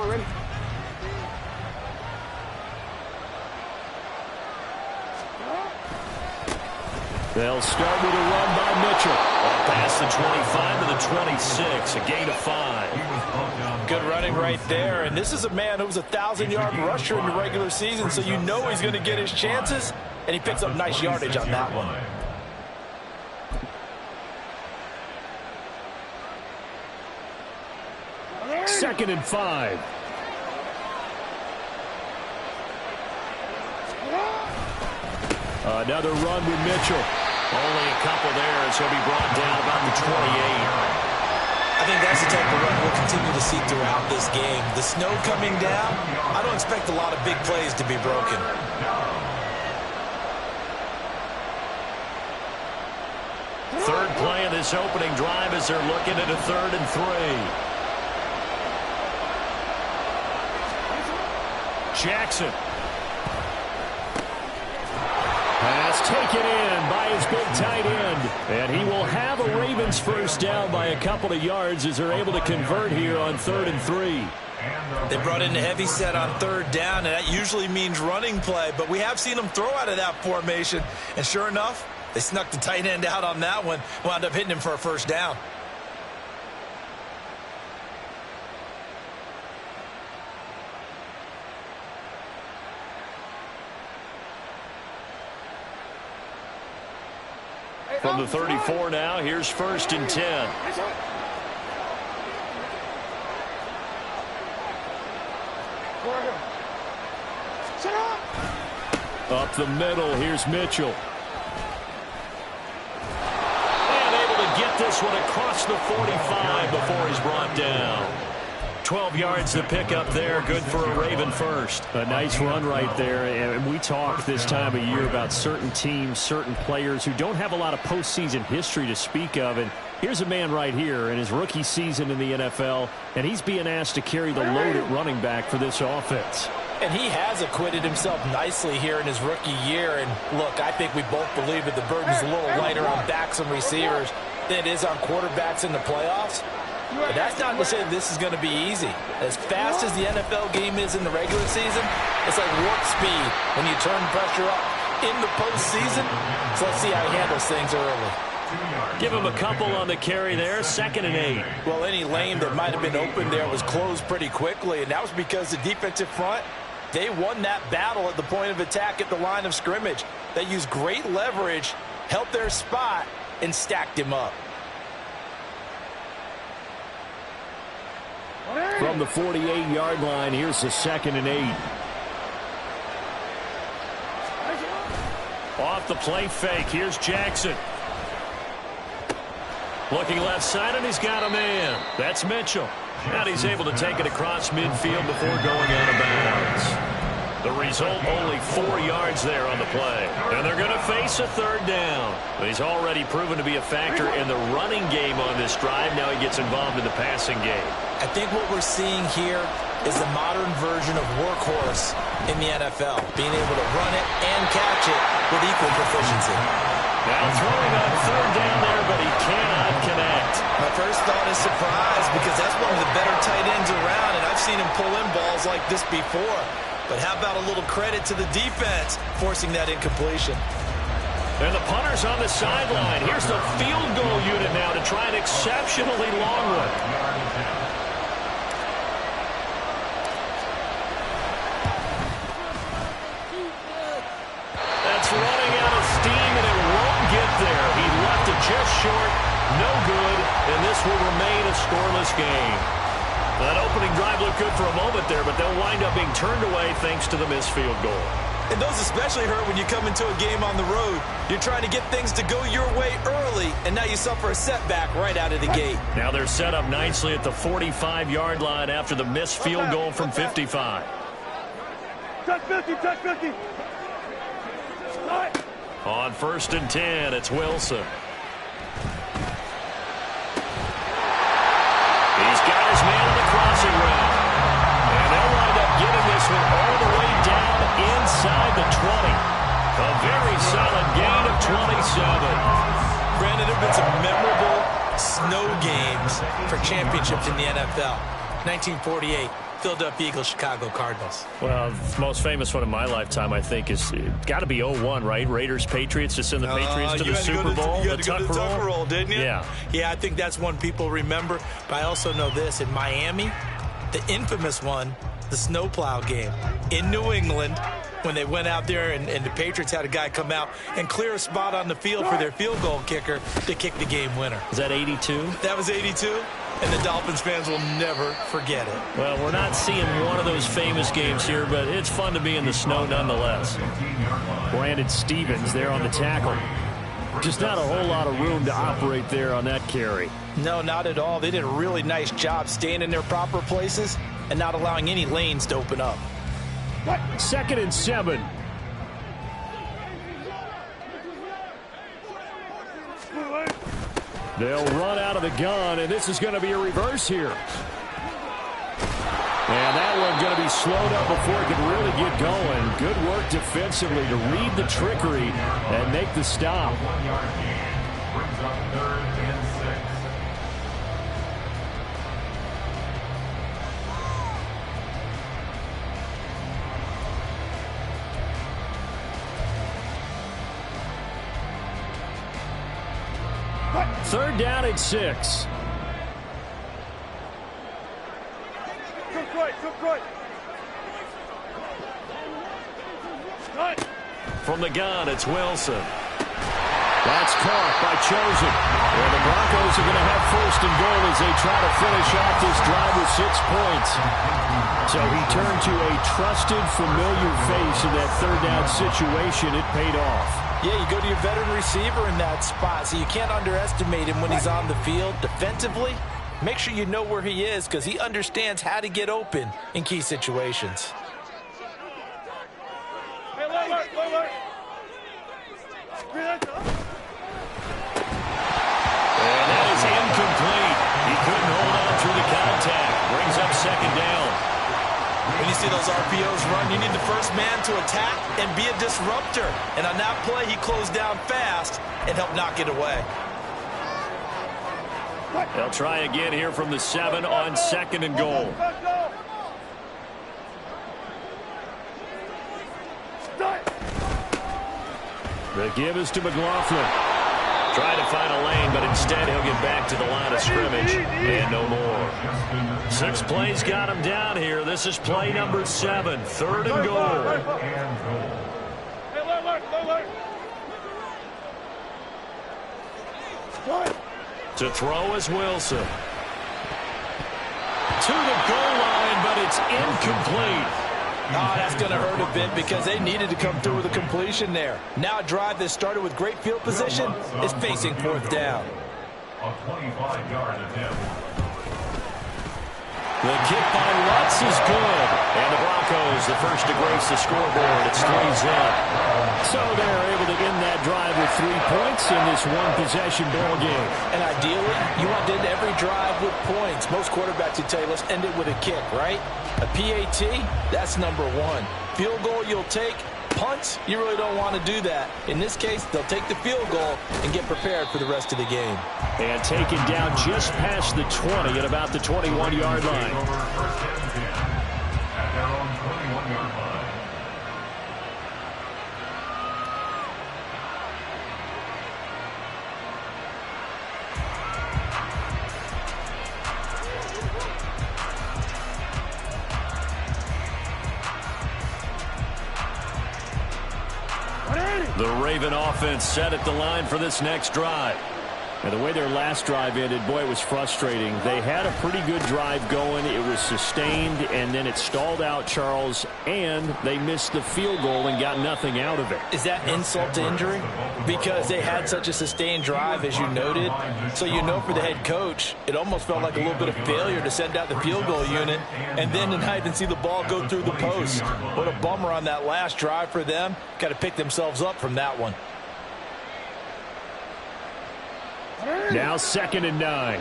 on, ready? They'll start with a run by Mitchell. Past the 25 to the 26, a gain of 5. Good running right there, and this is a man who was a 1,000-yard rusher in the regular season, so you know he's going to get his chances, and he picks up nice yardage on that one. Second and 5. Another run with Mitchell. Only a couple there as he'll be brought down about the 28. I think that's the type of run we'll continue to see throughout this game. The snow coming down, I don't expect a lot of big plays to be broken. Third play of this opening drive as they're looking at a 3rd and 3. Jackson. Pass taken in by his big tight end. And he will have a Ravens first down by a couple of yards as they're able to convert here on 3rd and 3. They brought in the heavy set on 3rd down, and that usually means running play. But we have seen them throw out of that formation. And sure enough, they snuck the tight end out on that one. Wound up hitting him for a first down. From the 34 now, here's 1st and 10. Up the middle, here's Mitchell. And able to get this one across the 45 before he's brought down. 12 yards to pick up there, good for a Raven first. A nice run right there, and we talk this time of year about certain teams, certain players who don't have a lot of postseason history to speak of, and here's a man right here in his rookie season in the NFL, and he's being asked to carry the load at running back for this offense. And he has acquitted himself nicely here in his rookie year, and look, I think we both believe that the burden's a little lighter on backs and receivers than it is on quarterbacks in the playoffs. But that's not to say this is going to be easy. As fast as the NFL game is in the regular season, it's like warp speed when you turn pressure up in the postseason. So let's see how he handles things early. Give him a couple on the carry there, 2nd and 8. Well, any lane that might have been open there was closed pretty quickly, and that was because the defensive front, they won that battle at the point of attack at the line of scrimmage. They used great leverage, held their spot, and stacked him up. From the 48-yard line, here's the 2nd and 8. Off the play fake, here's Jackson. Looking left side, and he's got a man. That's Mitchell. And he's able to take it across midfield before going out of bounds. The result, only 4 yards there on the play. And they're going to face a 3rd down. He's already proven to be a factor in the running game on this drive. Now he gets involved in the passing game. I think what we're seeing here is the modern version of workhorse in the NFL, being able to run it and catch it with equal proficiency. Now throwing on 3rd down there, but he cannot connect. My first thought is surprise, because that's one of the better tight ends around, and I've seen him pull in balls like this before. But how about a little credit to the defense forcing that incompletion? And the punter's on the sideline. Here's the field goal unit now to try an exceptionally long one. That's running out of steam, and it won't get there. He left it just short, no good, and this will remain a scoreless game. That opening drive looked good for a moment there, but they'll wind up being turned away thanks to the missed field goal. And those especially hurt when you come into a game on the road. You're trying to get things to go your way early, and now you suffer a setback right out of the gate. Now they're set up nicely at the 45-yard line after the missed field goal from 55. Touch 50, touch 50. On 1st and 10, it's Wilson. He's got his man on the crossing route. And they'll wind up getting this one all the way down inside the 20. A very solid gain of 27. Granted, there have been some memorable snow games for championships in the NFL. 1948, Philadelphia Eagles, Chicago Cardinals. Well, the most famous one in my lifetime, I think, is got to be 0-1, right? Raiders, Patriots, to send the Patriots to the Super Bowl. You had to go to the Tucker Roll, didn't you? Yeah. Yeah, I think that's one people remember. But I also know this. In Miami, the infamous one, the snowplow game. In New England, when they went out there and the Patriots had a guy come out and clear a spot on the field for their field goal kicker to kick the game winner. Is that 82? That was 82, and the Dolphins fans will never forget it. Well, we're not seeing one of those famous games here, but it's fun to be in the snow nonetheless. Brandon Stevens there on the tackle. Just not a whole lot of room to operate there on that carry. No, not at all. They did a really nice job staying in their proper places and not allowing any lanes to open up. 2nd and 7. They'll run out of the gun, and this is going to be a reverse here. And that one going to be slowed up before it can really get going. Good work defensively to read the trickery and make the stop. 3rd down and 6. From the gun, it's Wilson. That's caught by Chosen. And the Broncos are going to have 1st and goal as they try to finish off this drive with 6 points. So he turned to a trusted, familiar face in that 3rd down situation. It paid off. Yeah, you go to your veteran receiver in that spot, so you can't underestimate him when he's on the field. Defensively, make sure you know where he is because he understands how to get open in key situations. And that is incomplete. He couldn't hold on through the contact. Brings up 2nd down. When you see those RPOs run, you need the first man to attack and be a disruptor. And on that play, he closed down fast and helped knock it away. They'll try again here from the 7 on 2nd and goal. The give is to McLaughlin. Trying to find a lane, but instead he'll get back to the line of scrimmage and no more. 6 plays got him down here. This is play number 7, 3rd and goal. To throw is Wilson. To the goal line, but it's incomplete. Oh, that's going to hurt a bit because they needed to come through with a completion there. Now a drive that started with great field position is facing 4th down. A 25-yard attempt. The kick by Lutz is good. And the Broncos, the first to grace the scoreboard. It's 3-zip. So they're able to end that drive with 3 points in this one-possession ball game. And ideally, you want to end every drive with points. Most quarterbacks would tell you, let's end it with a kick, right? A PAT, that's number 1. Field goal you'll take. Punts, you really don't want to do that. In this case, they'll take the field goal and get prepared for the rest of the game. And taken down just past the 20 at about the 21-yard line. At their own 21-yard line. The Raven offense set at the line for this next drive. And the way their last drive ended, boy, it was frustrating. They had a pretty good drive going. It was sustained, and then it stalled out, Charles, and they missed the field goal and got nothing out of it. Is that insult to injury? Because they had such a sustained drive, as you noted. So you know for the head coach, it almost felt like a little bit of failure to send out the field goal unit and then to not even see the ball go through the post. What a bummer on that last drive for them. Got to pick themselves up from that one. Now 2nd and 9.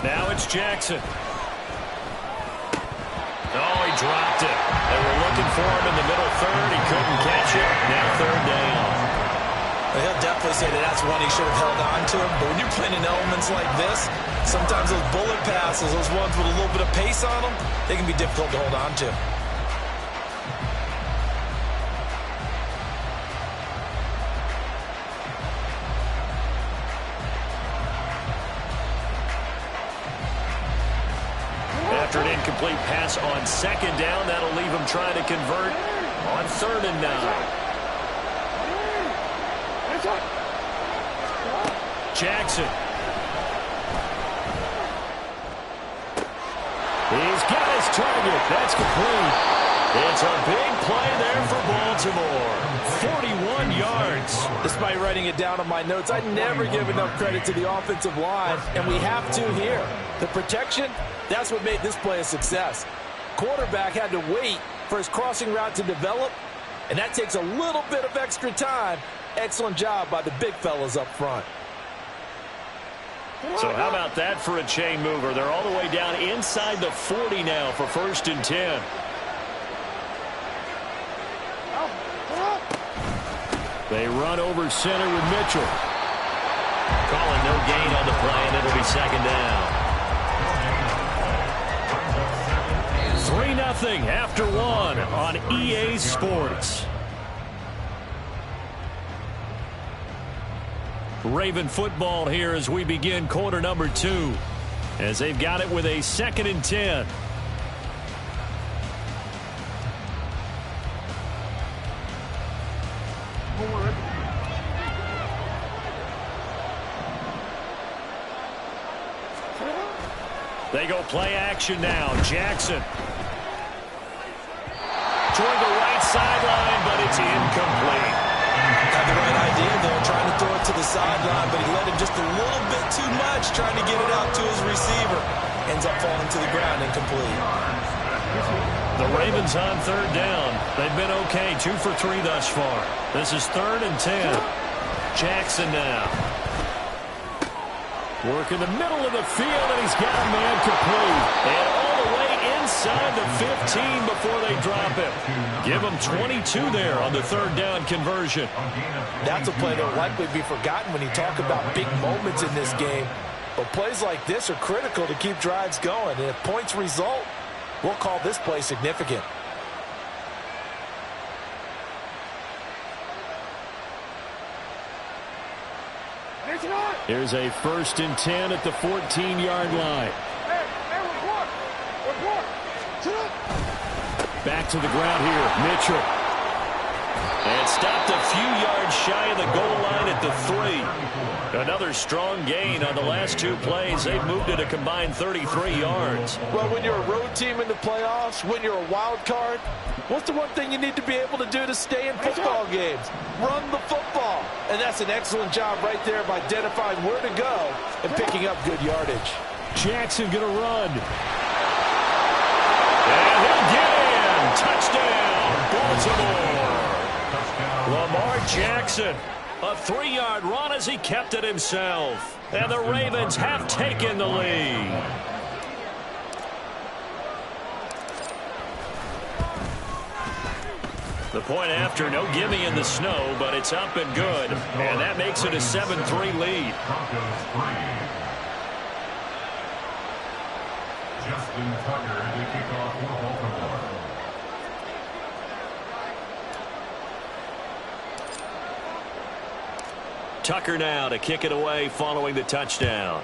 Now it's Jackson. Oh, he dropped it. They were looking for him in the middle 3rd. He couldn't catch it. Now 3rd down. He'll definitely say that that's one he should have held on to. But when you're playing in elements like this, sometimes those bullet passes, those ones with a little bit of pace on them, they can be difficult to hold on to. After an incomplete pass on second down, that'll leave him trying to convert on 3rd and 9. Jackson. He's got his target. That's complete. It's a big play there for Baltimore. 41 yards. Despite writing it down on my notes, I never give enough credit to the offensive line, and we have to here. The protection, that's what made this play a success. Quarterback had to wait for his crossing route to develop, and that takes a little bit of extra time. Excellent job by the big fellas up front. So how about that for a chain mover? They're all the way down inside the 40 now for 1st and 10. They run over center with Mitchell. Calling no gain on the play, and it'll be 2nd down. 3-0 after 1 on EA Sports. Raven football here as we begin quarter number 2, as they've got it with a 2nd and 10. They go play action now. Jackson toward the right sideline, but it's incomplete. Had the right idea there, trying to throw it to the sideline, but he let him just a little bit too much, trying to get it out to his receiver. Ends up falling to the ground, incomplete. The Ravens on 3rd down. They've been okay, 2 for 3 thus far. This is 3rd and 10. Jackson now. Work in the middle of the field, and he's got a man complete. And all the way inside the 15 before they drop it. Give him 22 there on the 3rd down conversion. That's a play that will likely be forgotten when you talk about big moments in this game. But plays like this are critical to keep drives going. And if points result, we'll call this play significant. Here's a 1st and 10 at the 14-yard line. Back to the ground here, Mitchell. And stopped a few yards shy of the goal line at the 3. Another strong gain on the last 2 plays. They've moved it a combined 33 yards. Well, when you're a road team in the playoffs, when you're a wild card, what's the one thing you need to be able to do to stay in football games? Run the football. And that's an excellent job right there of identifying where to go and picking up good yardage. Jackson going to run. And he'll get in. Touchdown, Baltimore. Lamar Jackson, a 3-yard run as he kept it himself. And the Ravens have taken the lead. The point after, no gimme in the snow, but it's up and good. And that makes it a 7-3 lead. Justin Tucker to kick off for Baltimore. Tucker now to kick it away following the touchdown.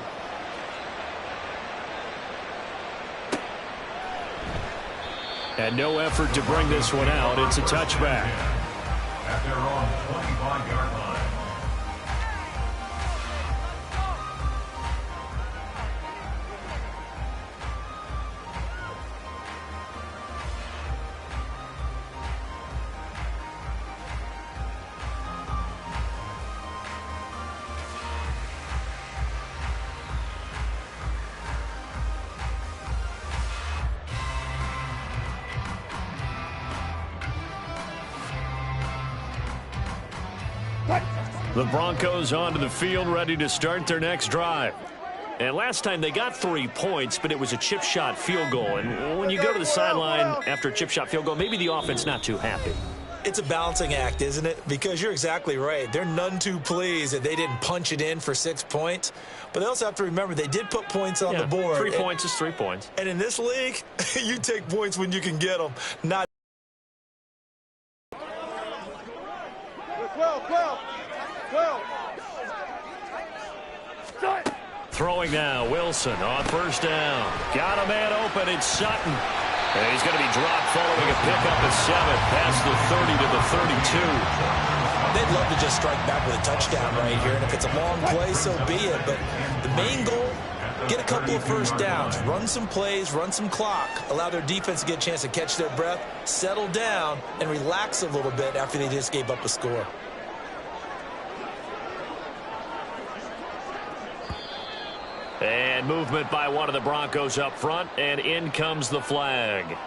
And no effort to bring this one out. It's a touchback. At their own 25-yard line. The Broncos onto the field, ready to start their next drive. And last time they got 3 points, but it was a chip shot field goal. And when you go to the sideline after a chip shot field goal, maybe the offense not too happy. It's a balancing act, isn't it? Because you're exactly right. They're none too pleased that they didn't punch it in for 6 points. But they also have to remember they did put points on the board. 3 points is 3 points. And in this league, you take points when you can get them, not 12. Throwing now, Wilson on first down. Got a man open, it's Sutton. And he's going to be dropped following a pickup at 7, past the 30 to the 32. They'd love to just strike back with a touchdown right here, and if it's a long play, so be it. But the main goal, get a couple of first downs, run some plays, run some clock, allow their defense to get a chance to catch their breath, settle down, and relax a little bit after they just gave up a score. And movement by one of the Broncos up front, and in comes the flag.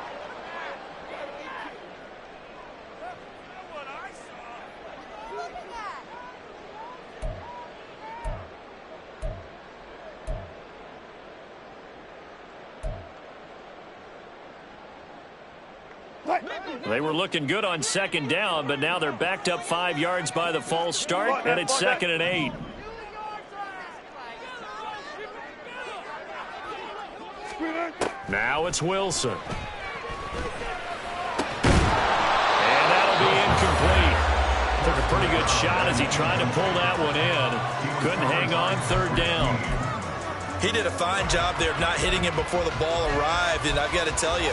They were looking good on second down, but now they're backed up 5 yards by the false start, and it's 2nd and 8. Now it's Wilson. And that'll be incomplete. Took a pretty good shot as he tried to pull that one in. Couldn't hang on, 3rd down. He did a fine job there of not hitting him before the ball arrived, and I've got to tell you,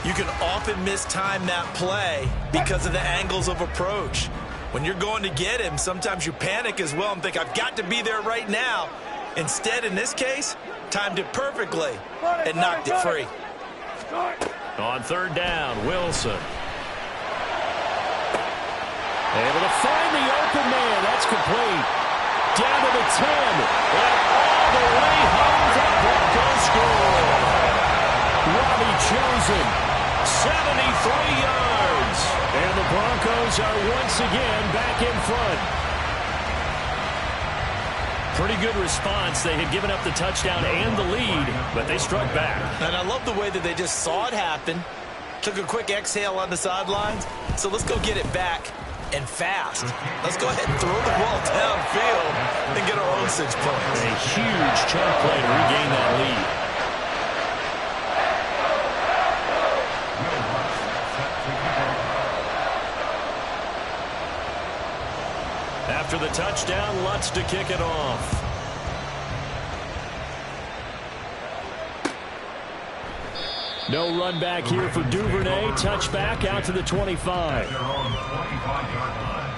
you can often mistime that play because of the angles of approach. When you're going to get him, sometimes you panic as well and think, I've got to be there right now. Instead, in this case, timed it perfectly and knocked it free. On 3rd down, Wilson. Able to find the open man. That's complete. Down to the 10. And all the way home for the Broncos score. Robbie Chosen, 73 yards. And the Broncos are once again back in front. Pretty good response. They had given up the touchdown and the lead, but they struck back. And I love the way that they just saw it happen, took a quick exhale on the sidelines. So let's go get it back and fast. Let's go ahead and throw the ball downfield and get our own 6 points. A huge chunk play to regain that lead. After the touchdown, Lutz to kick it off. No run back here for Duvernay. Touchback out to the 25. Their own 25-yard line.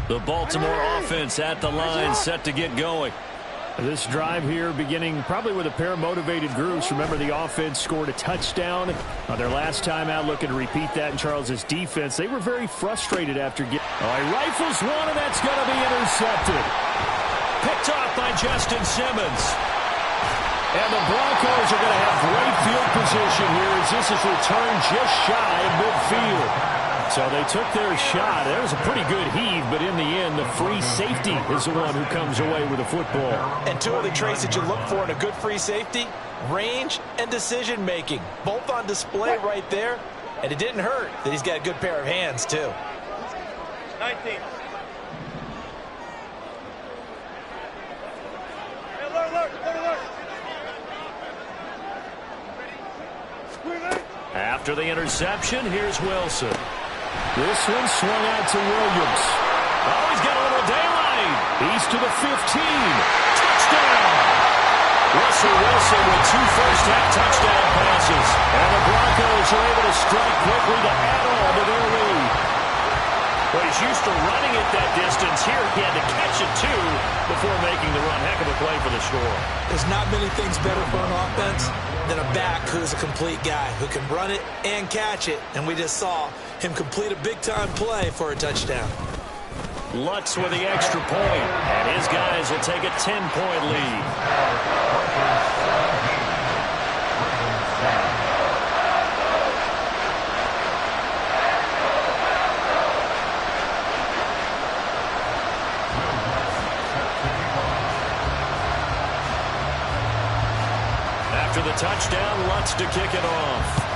The Baltimore offense at the line, set to get going. This drive here beginning probably with a pair of motivated groups. Remember, the offense scored a touchdown on their last time out, looking to repeat that in Charles's defense. They were very frustrated after getting... He rifles one, and that's going to be intercepted. Picked off by Justin Simmons. And the Broncos are going to have great field position here as this is returned just shy of midfield. So they took their shot. That was a pretty good heave, but in the end, the free safety is the one who comes away with the football. And two of the traits that you look for in a good free safety, range and decision-making. Both on display right there, and it didn't hurt that he's got a good pair of hands, too. 19. After the interception, here's Wilson. This one swung out to Williams. Oh, he's got a little daylight. He's to the 15. Touchdown! Russell Wilson with 2 first-half touchdown passes. And the Broncos are able to strike quickly to add on to their lead. Well, he's used to running it that distance. Here he had to catch it, too, before making the run. Heck of a play for the score. There's not many things better for an offense than a back who's a complete guy, who can run it and catch it. And we just saw him complete a big-time play for a touchdown. Lutz with the extra point, and his guys will take a 10-point lead. After the touchdown, Lutz to kick it off.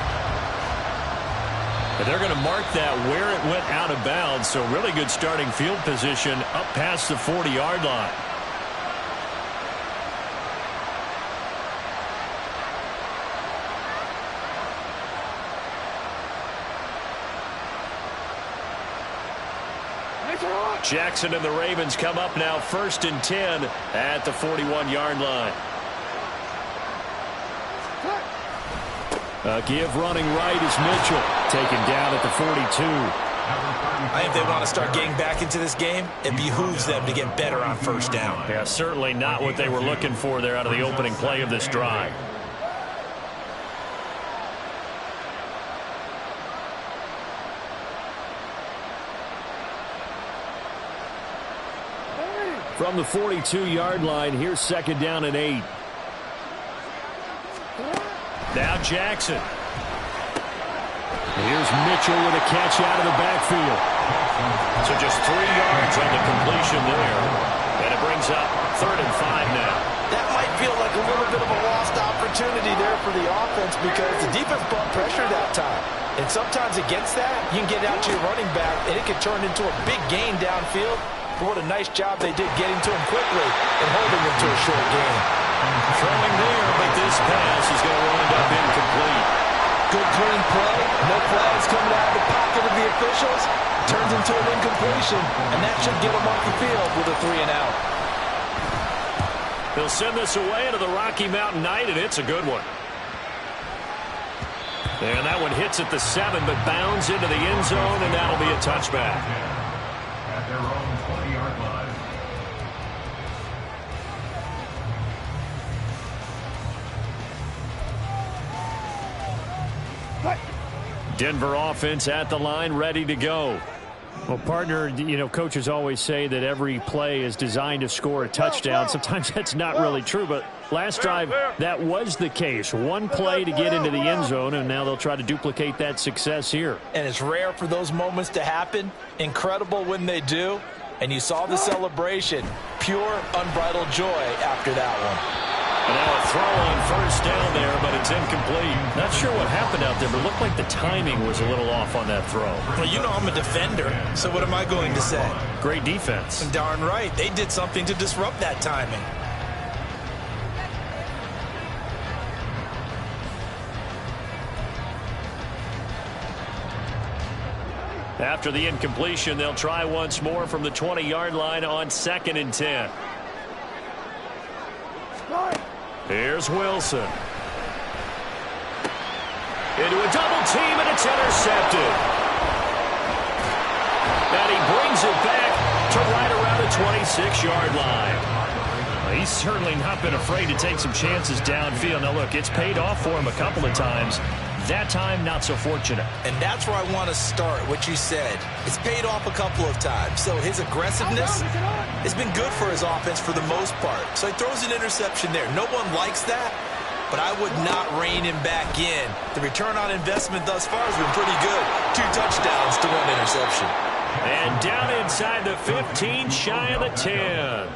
But they're going to mark that where it went out of bounds, so really good starting field position up past the 40-yard line. Jackson and the Ravens come up now 1st and 10 at the 41-yard line. Give running right is Mitchell, taken down at the 42. I think they want to start getting back into this game. It behooves them to get better on 1st down. Yeah, certainly not what they were looking for there out of the opening play of this drive. From the 42-yard line, here's 2nd down and 8. Now Jackson. Here's Mitchell with a catch out of the backfield. So just 3 yards on the completion there. And it brings up 3rd and 5 now. That might feel like a little bit of a lost opportunity there for the offense because the defense brought pressure that time. And sometimes against that, you can get out to your running back, and it can turn into a big gain downfield. But what a nice job they did getting to him quickly and holding him to a short gain. Throwing there, but this pass is going to wind up incomplete. Good clean play. No flags coming out of the pocket of the officials. Turns into an incompletion, and that should get them off the field with a 3 and out. They'll send this away to the Rocky Mountain Night, and it's a good one. And that one hits at the 7, but bounds into the end zone, and that'll be a touchback. At their own 20-yard line. Denver offense at the line, ready to go. Well, partner, you know, coaches always say that every play is designed to score a touchdown. Sometimes that's not really true, but last drive, that was the case. One play to get into the end zone, and now they'll try to duplicate that success here. And it's rare for those moments to happen. Incredible when they do. And you saw the celebration. Pure, unbridled joy after that one. And now a throw on 1st down there, but it's incomplete. Not sure what happened out there, but it looked like the timing was a little off on that throw. Well, you know I'm a defender, so what am I going to say? Great defense. Darn right. They did something to disrupt that timing. After the incompletion, they'll try once more from the 20-yard line on 2nd and 10. Here's Wilson. Into a double team, and it's intercepted. And he brings it back to right around the 26-yard line. Well, he's certainly not been afraid to take some chances downfield. Now, look, it's paid off for him a couple of times. That time, not so fortunate. And that's where I want to start, what you said. It's paid off a couple of times. So his aggressiveness has been good for his offense for the most part. So he throws an interception there. No one likes that, but I would not rein him back in. The return on investment thus far has been pretty good. 2 touchdowns to 1 interception. And down inside the 15, shy of the 10.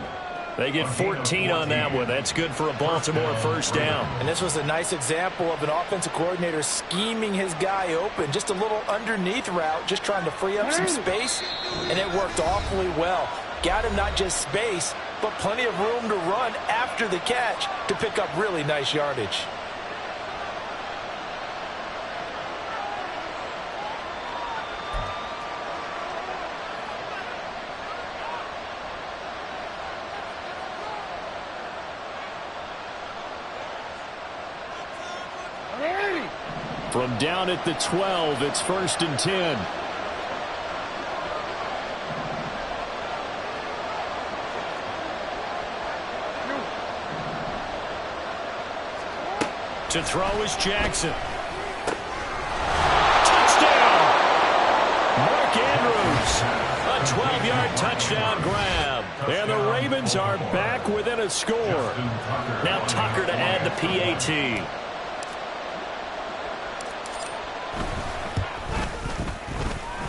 They get 14 on that one. That's good for a Baltimore 1st down. And this was a nice example of an offensive coordinator scheming his guy open. Just a little underneath route, just trying to free up some space, and it worked awfully well. Got him not just space, but plenty of room to run after the catch to pick up really nice yardage. From down at the 12, it's 1st and 10. To throw is Jackson. Touchdown! Mark Andrews. A a 12-yard touchdown grab. And the Ravens are back within a score. Now Tucker to add the PAT.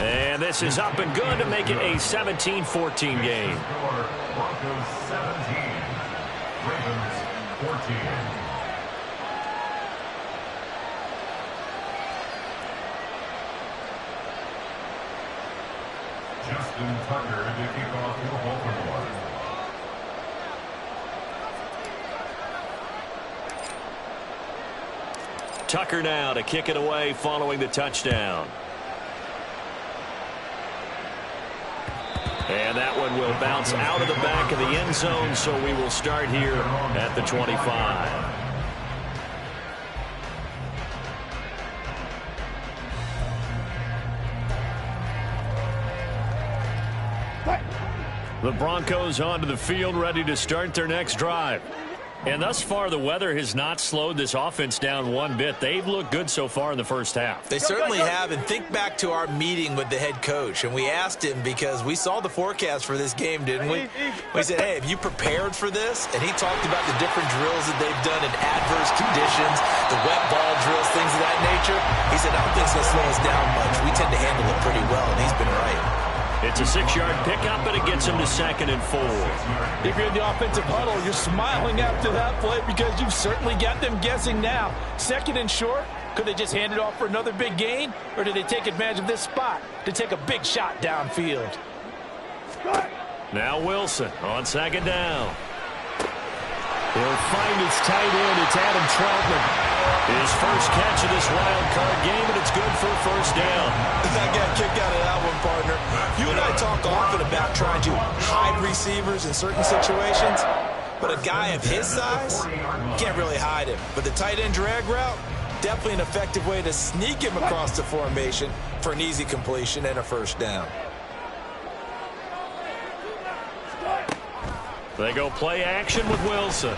And this is up and good to make it a 17-14 game. Broncos 17, Ravens 14. Justin Tucker to kick off for Baltimore. Tucker now to kick it away following the touchdown. And that one will bounce out of the back of the end zone, so we will start here at the 25. The Broncos onto the field, ready to start their next drive. And thus far, the weather has not slowed this offense down one bit. They've looked good so far in the first half. They certainly have, and think back to our meeting with the head coach, and we asked him because we saw the forecast for this game, didn't we? We said, hey, have you prepared for this? And he talked about the different drills that they've done in adverse conditions, the wet ball drills, things of that nature. He said, I don't think it's going to slow us down much. We tend to handle it pretty well, and he's been right. It's a 6-yard pickup, and it gets him to 2nd and 4. If you're in the offensive huddle, you're smiling after that play because you've certainly got them guessing now. 2nd and short, could they just hand it off for another big gain, or did they take advantage of this spot to take a big shot downfield? Now Wilson on 2nd down. He'll find his tight end. It's Adam Troutman. His first catch of this wild card game, and it's good for a first down. I got kicked out of that one, partner. You and I talk often about trying to hide receivers in certain situations, but a guy of his size, can't really hide him. But the tight end drag route, definitely an effective way to sneak him across the formation for an easy completion and a first down. They go play action with Wilson.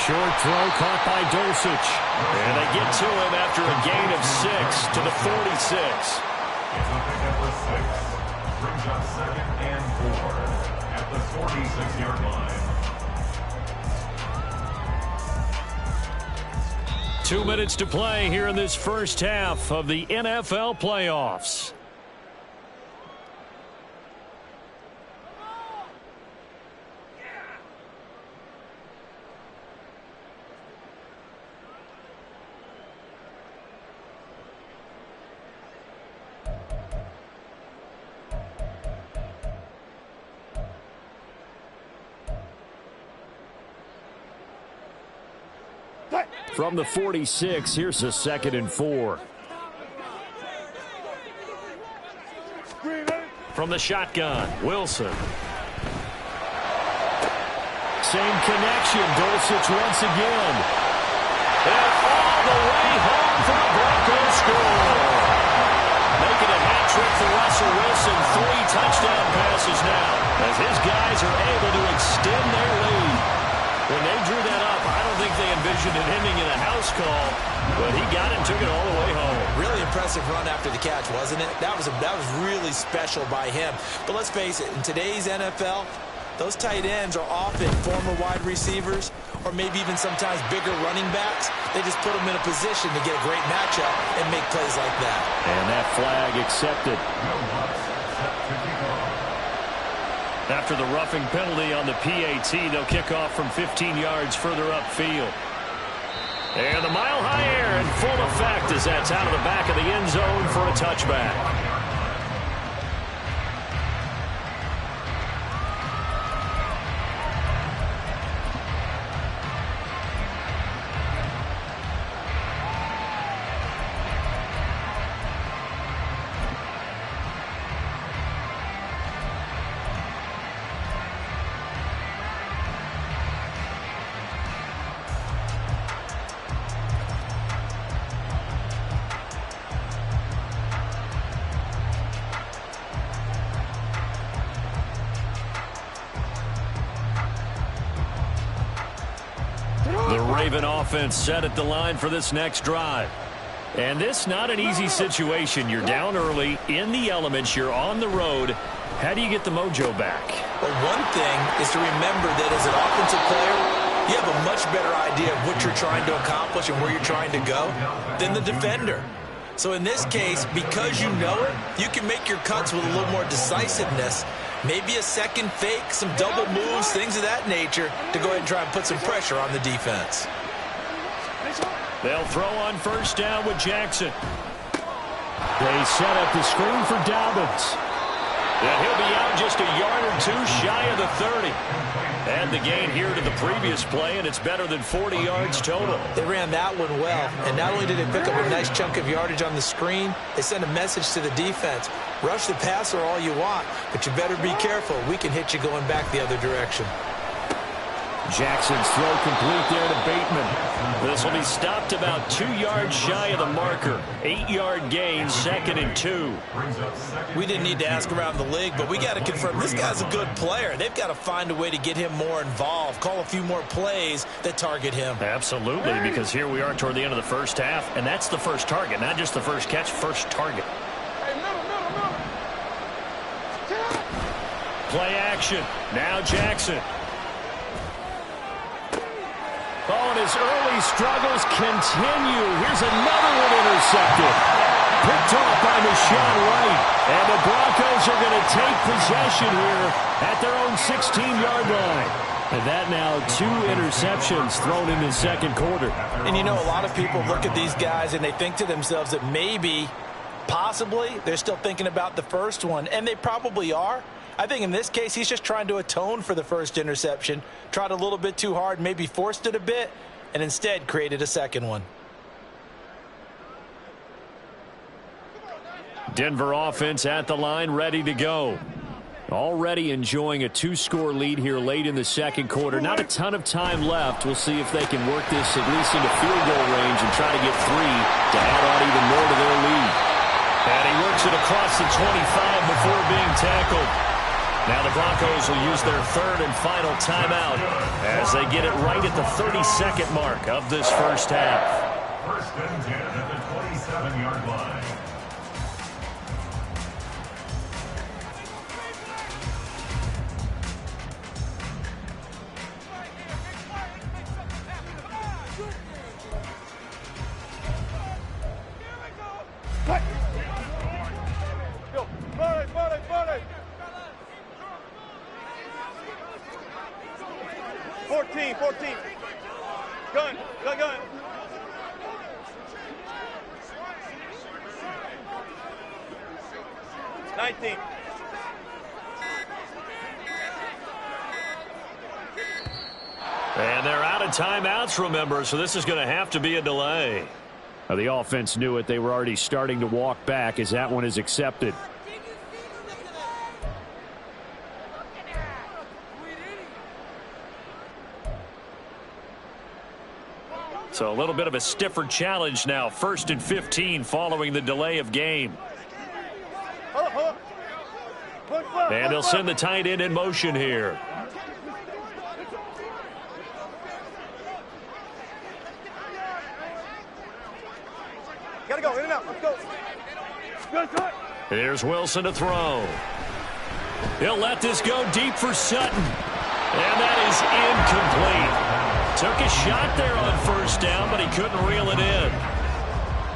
Short throw caught by Dulcich. And they get to him after a gain of 6 to the 46. It's a pickup of 6. Brings up 2nd and 4 at the 46-yard line. 2 minutes to play here in this first half of the NFL playoffs. From the 46, here's a 2nd and 4. From the shotgun, Wilson. Same connection. Dulcich once again. And all the way home for the Broncos score. Making a hat trick for Russell Wilson. 3 touchdown passes now as his guys are able to extend their lead. When they drew that up, I don't think they envisioned it ending in a house call, but he got it and took it all the way home. Really impressive run after the catch, wasn't it? That was really special by him. But let's face it, in today's NFL, those tight ends are often former wide receivers or maybe even sometimes bigger running backs. They just put them in a position to get a great matchup and make plays like that. And that flag accepted. After the roughing penalty on the PAT, they'll kick off from 15 yards further upfield. And the mile-high air in full effect as that's out of the back of the end zone for a touchback. The Raven offense set at the line for this next drive. And this not an easy situation. You're down early, in the elements, you're on the road, How do you get the mojo back? Well, one thing is to remember that as an offensive player, you have a much better idea of what you're trying to accomplish and where you're trying to go than the defender. So in this case, because you know it, you can make your cuts with a little more decisiveness. Maybe a second fake, some double moves, things of that nature to go ahead and try and put some pressure on the defense. They'll throw on first down with Jackson. They set up the screen for Dobbins. And he'll be out just a yard or two shy of the 30. And the gain here to the previous play, and it's better than 40 yards total. They ran that one well, and not only did they pick up a nice chunk of yardage on the screen, they sent a message to the defense. Rush the passer all you want, but you better be careful. We can hit you going back the other direction. Jackson's throw complete there to Bateman. This will be stopped about 2 yards shy of the marker. 8-yard gain, 2nd and 2. We didn't need to ask around the league, but we got to confirm this guy's a good player. They've got to find a way to get him more involved, call a few more plays that target him. Absolutely, because here we are toward the end of the first half, and that's the first target, not just the first catch, first target. Play action. Now Jackson. Oh, and his early struggles continue. Here's another one intercepted. Picked off by Deshaun Wright. And the Broncos are going to take possession here at their own 16-yard line. And that now 2 interceptions thrown in the second quarter. And you know, a lot of people look at these guys and they think to themselves that maybe, possibly, they're still thinking about the first one. And they probably are. I think in this case, he's just trying to atone for the first interception. Tried a little bit too hard, maybe forced it a bit, and instead created a second one. Denver offense at the line, ready to go. Already enjoying a 2-score lead here late in the second quarter. Not a ton of time left. We'll see if they can work this at least into field goal range and try to get 3 to add on even more to their lead. And he works it across the 25 before being tackled. Now the Broncos will use their 3rd and final timeout as they get it right at the 32nd mark of this first half. 1st and 10 at the 27-yard line. Gun. 19. And they're out of timeouts, remember, so this is going to have to be a delay. Now, the offense knew it. They were already starting to walk back as that one is accepted. So a little bit of a stiffer challenge now. 1st and 15 following the delay of game. And they'll send the tight end in motion here. Gotta go, in and out, let's go. Here's Wilson to throw. He'll let this go deep for Sutton. And that is incomplete. Took a shot there on first down, but he couldn't reel it in.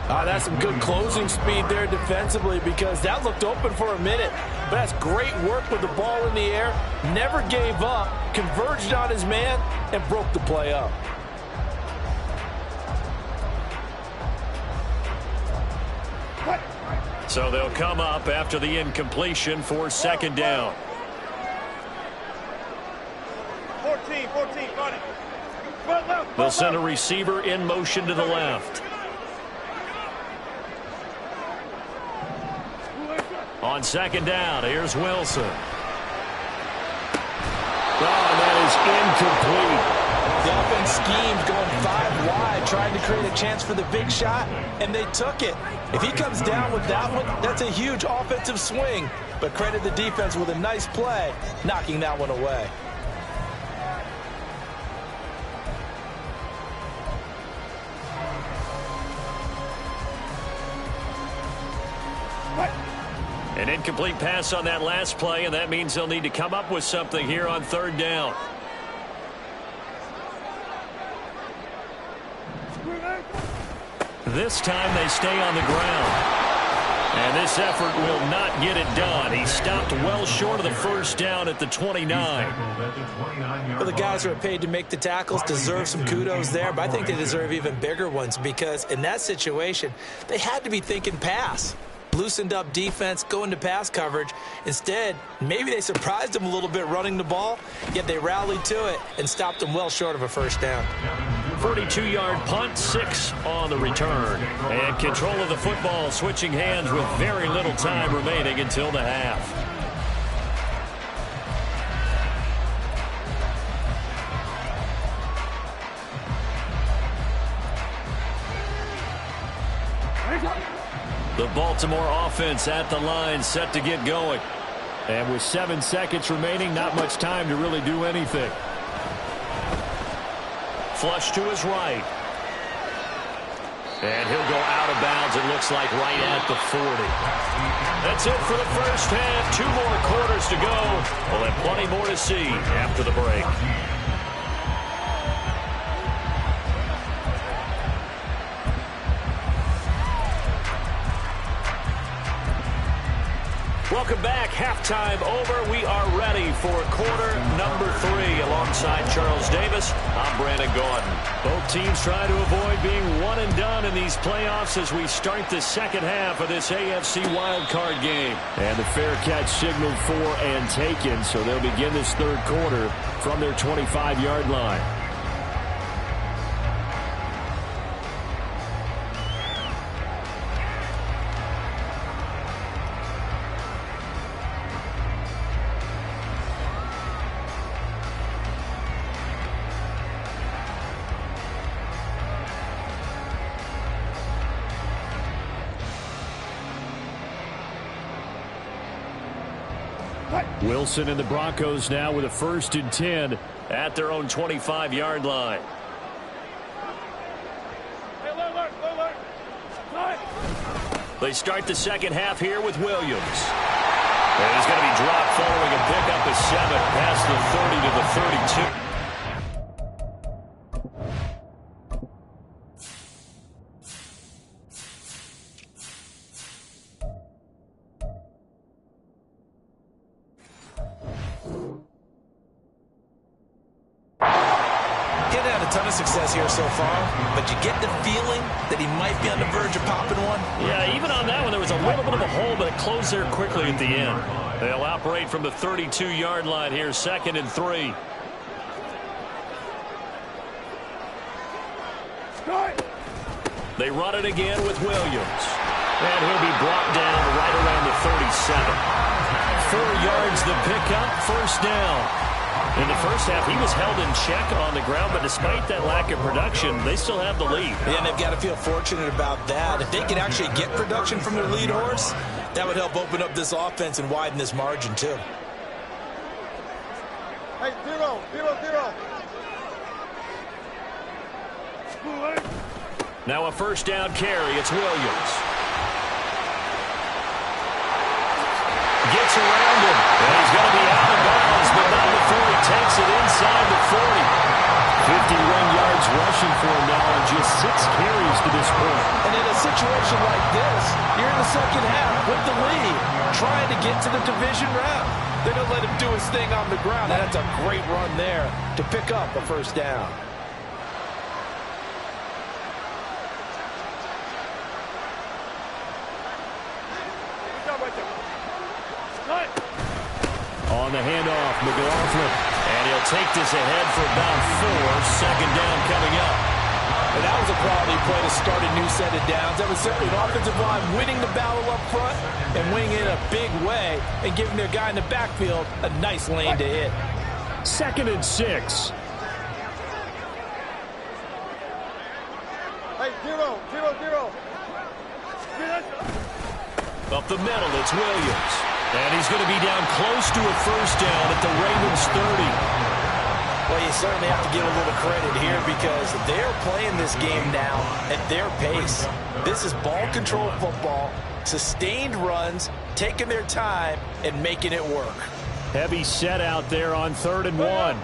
That's some good closing speed there defensively because that looked open for a minute. But that's great work with the ball in the air. Never gave up, converged on his man, and broke the play up. So they'll come up after the incompletion for 2nd down. 14, buddy. They'll send a receiver in motion to the left. On 2nd down, here's Wilson. Oh, that is incomplete. The offense schemed going 5 wide, trying to create a chance for the big shot, and they took it. If he comes down with that one, that's a huge offensive swing. But credit the defense with a nice play, knocking that one away. An incomplete pass on that last play, and that means they'll need to come up with something here on third down. This time they stay on the ground. And this effort will not get it done. He stopped well short of the first down at the 29. Well, the guys who are paid to make the tackles deserve some kudos there, but I think they deserve even bigger ones because in that situation, they had to be thinking pass. Loosened up defense, go into pass coverage. Instead, maybe they surprised them a little bit running the ball, yet they rallied to it and stopped them well short of a first down. 42-yard punt, 6 on the return. And control of the football switching hands with very little time remaining until the half. The Baltimore offense at the line, set to get going. And with 7 seconds remaining, not much time to really do anything. Flush to his right. And he'll go out of bounds, it looks like, right at the 40. That's it for the first half. 2 more quarters to go. We'll have plenty more to see after the break. Welcome back. Halftime over. We are ready for quarter number 3. Alongside Charles Davis, I'm Brandon Gordon. Both teams try to avoid being one and done in these playoffs as we start the second half of this AFC wildcard game. And the fair catch signaled for and taken, so they'll begin this third quarter from their 25-yard line. Wilson and the Broncos now with a 1st and 10 at their own 25-yard line. They start the second half here with Williams. And he's going to be dropped following a pickup of 7 past the 30 to the 32. Success here so far, but you get the feeling that he might be on the verge of popping one. Yeah, even on that one, there was a little bit of a hole, but it closed there quickly at the end. They'll operate from the 32-yard line here, 2nd and 3. They run it again with Williams. And he'll be brought down right around the 37. 4 yards the pickup, 1st down. In the first half, he was held in check on the ground, but despite that lack of production, they still have the lead. Yeah, and they've got to feel fortunate about that. If they can actually get production from their lead horse, that would help open up this offense and widen this margin, too. Hey, 0-0-0. Now a 1st down carry. It's Williams. Gets around him. And he's going to be out of bounds, but not before he takes it inside the 40. 51 yards rushing for him now on just 6 carries to this point. And in a situation like this, you're in the second half with the lead, trying to get to the division round. They don't let him do his thing on the ground, and that's a great run there to pick up a 1st down. On the handoff, McLaughlin. And he'll take this ahead for about 4. 2nd down coming up. And that was a quality play to start a new set of downs. That was certainly an offensive line winning the battle up front and winning it in a big way and giving their guy in the backfield a nice lane to hit. 2nd and 6. Hey, 0-0-0. Up the middle, it's Williams. And he's going to be down close to a 1st down at the Ravens 30. Well, you certainly have to give a little credit here because they're playing this game now at their pace. This is ball control football, sustained runs, taking their time, and making it work. Heavy set out there on 3rd and 1.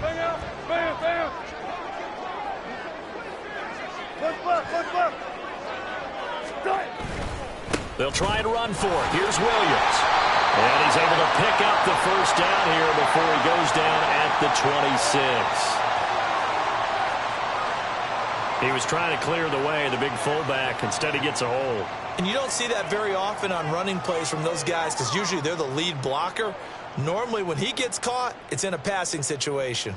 They'll try and run for it. Here's Williams. And he's able to pick up the first down here before he goes down at the 26. He was trying to clear the way, the big fullback. Instead, he gets a hold. And you don't see that very often on running plays from those guys because usually they're the lead blocker. Normally, when he gets caught, it's in a passing situation.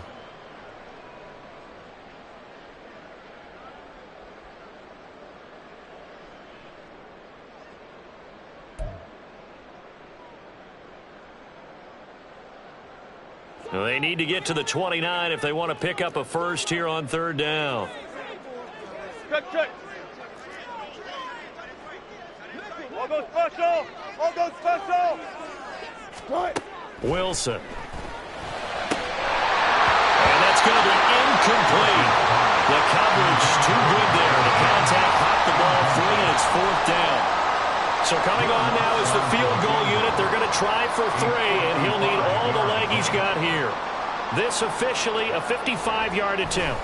Well, they need to get to the 29 if they want to pick up a first here on 3rd down. Check. All go special. All go special. Right. Wilson. And that's going to be incomplete. The coverage too good there. The contact popped the ball free, and it's 4th down. So coming on now is the field goal unit. They're going to try for 3, and he'll need all the leg he's got here. This officially a 55-yard attempt.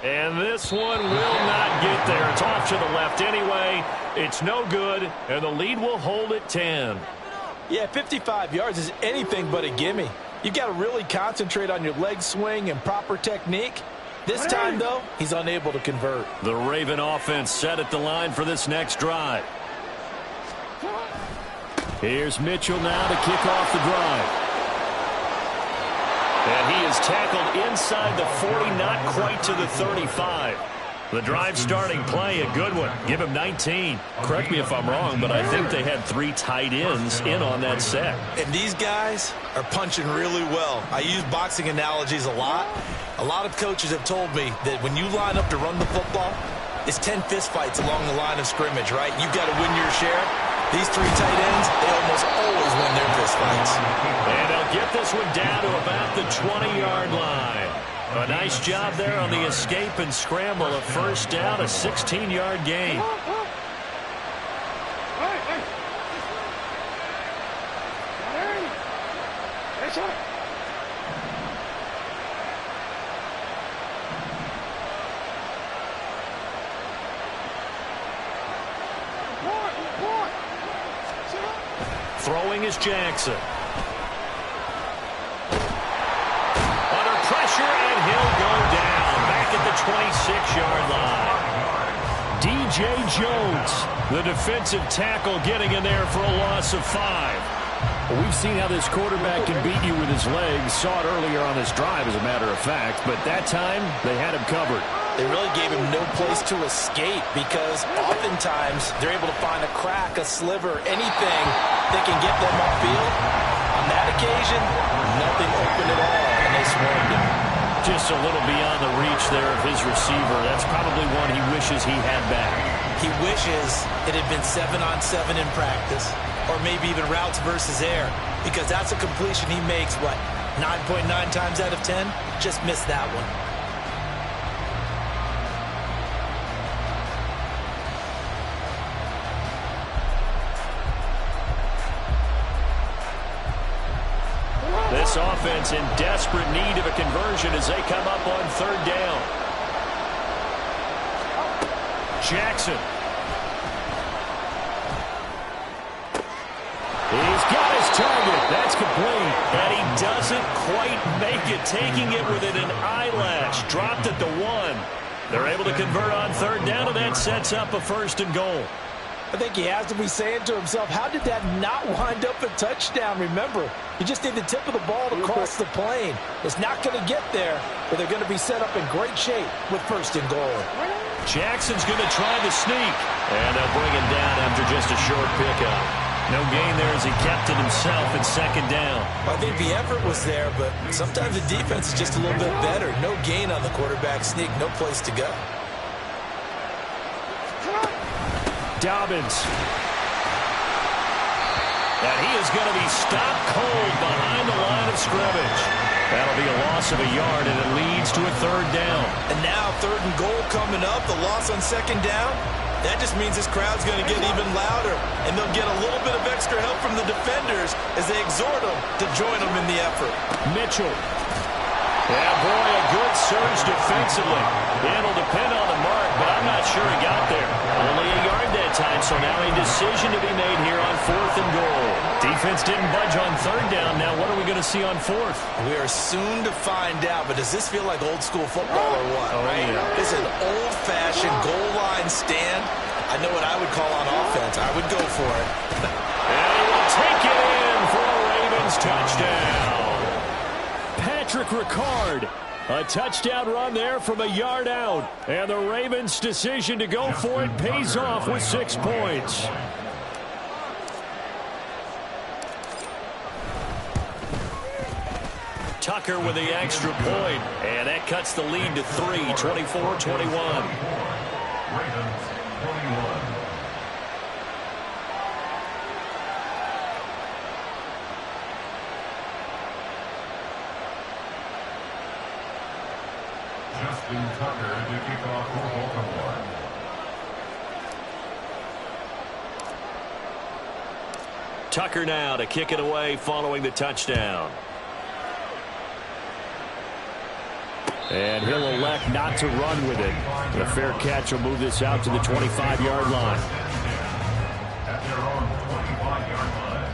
And this one will not get there. It's off to the left anyway. It's no good, and the lead will hold at 10. Yeah, 55 yards is anything but a gimme. You've got to really concentrate on your leg swing and proper technique. This time, though, he's unable to convert. The Raven offense set at the line for this next drive. Here's Mitchell now to kick off the drive. And he is tackled inside the 40, not quite to the 35. The drive starting play, a good one. Give him 19. Correct me if I'm wrong, but I think they had 3 tight ends in on that set. And these guys are punching really well. I use boxing analogies a lot. A lot of coaches have told me that when you line up to run the football, it's 10 fistfights along the line of scrimmage, right? You've got to win your share. These 3 tight ends, they almost always win their fistfights. And they'll get this one down to about the 20-yard line. A nice job there on the escape and scramble. A first down, a 16-yard gain. Throwing is Jackson. Under pressure, and he'll go down. Back at the 26-yard line. DJ Jones, the defensive tackle, getting in there for a loss of 5. Well, we've seen how this quarterback can beat you with his legs. Saw it earlier on this drive, as a matter of fact. But that time, they had him covered. They really gave him no place to escape because oftentimes they're able to find a crack, a sliver, anything that can get them upfield. On that occasion, nothing open at all, and they swarmed him. Just a little beyond the reach there of his receiver. That's probably one he wishes he had back. He wishes it had been 7-on-7 in practice, or maybe even routes versus air, because that's a completion he makes, 9.9 times out of 10? Just missed that one. This offense in desperate need of a conversion as they come up on 3rd down. Jackson. He's got his target. That's complete. And he doesn't quite make it, taking it within an eyelash. Dropped at the 1. They're able to convert on 3rd down, and that sets up a 1st and goal. I think he has to be saying to himself, how did that not wind up a touchdown? Remember, you just need the tip of the ball to cross the plane. It's not going to get there, but they're going to be set up in great shape with 1st and goal. Jackson's going to try to sneak, and they'll bring him down after just a short pickup. No gain there as he kept it himself at 2nd down. I think the effort was there, but sometimes the defense is just a little bit better. No gain on the quarterback sneak, no place to go. Dobbins. And he is going to be stopped cold behind the line of scrimmage. That'll be a loss of a yard, and it leads to a third down. And now 3rd and goal coming up, the loss on 2nd down. That just means this crowd's going to get even louder, and they'll get a little bit of extra help from the defenders as they exhort them to join them in the effort. Mitchell. Yeah, boy, a good surge defensively. It'll depend on the mark, but I'm not sure he got there. Only a yard that time, so now a decision to be made here on 4th and goal. Defense didn't budge on 3rd down. Now what are we going to see on 4th? We are soon to find out, but does this feel like old school football or what? Oh, right? Yeah. This is an old-fashioned goal line stand. I know what I would call on offense. I would go for it. And he will take it in for a Ravens touchdown. Patrick Ricard. A touchdown run there from a yard out. And the Ravens' decision to go for it pays off with 6 points. Tucker with the extra point. And that cuts the lead to 3, 24-21. Ravens 21. Justin Tucker to kick off for Baltimore. Tucker now to kick it away following the touchdown. And he'll elect not to run with it. A fair catch will move this out to the 25-yard line. At their own 25-yard line.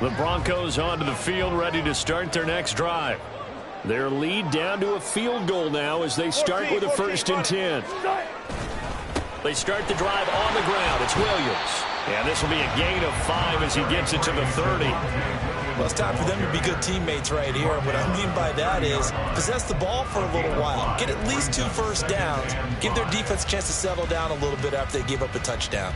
The Broncos onto the field, ready to start their next drive. Their lead down to a field goal now as they start with a 1st and 10. They start the drive on the ground. It's Williams. And this will be a gain of 5 as he gets it to the 30. Well, it's time for them to be good teammates right here. And what I mean by that is possess the ball for a little while. Get at least 2 first downs. Give their defense a chance to settle down a little bit after they give up a touchdown.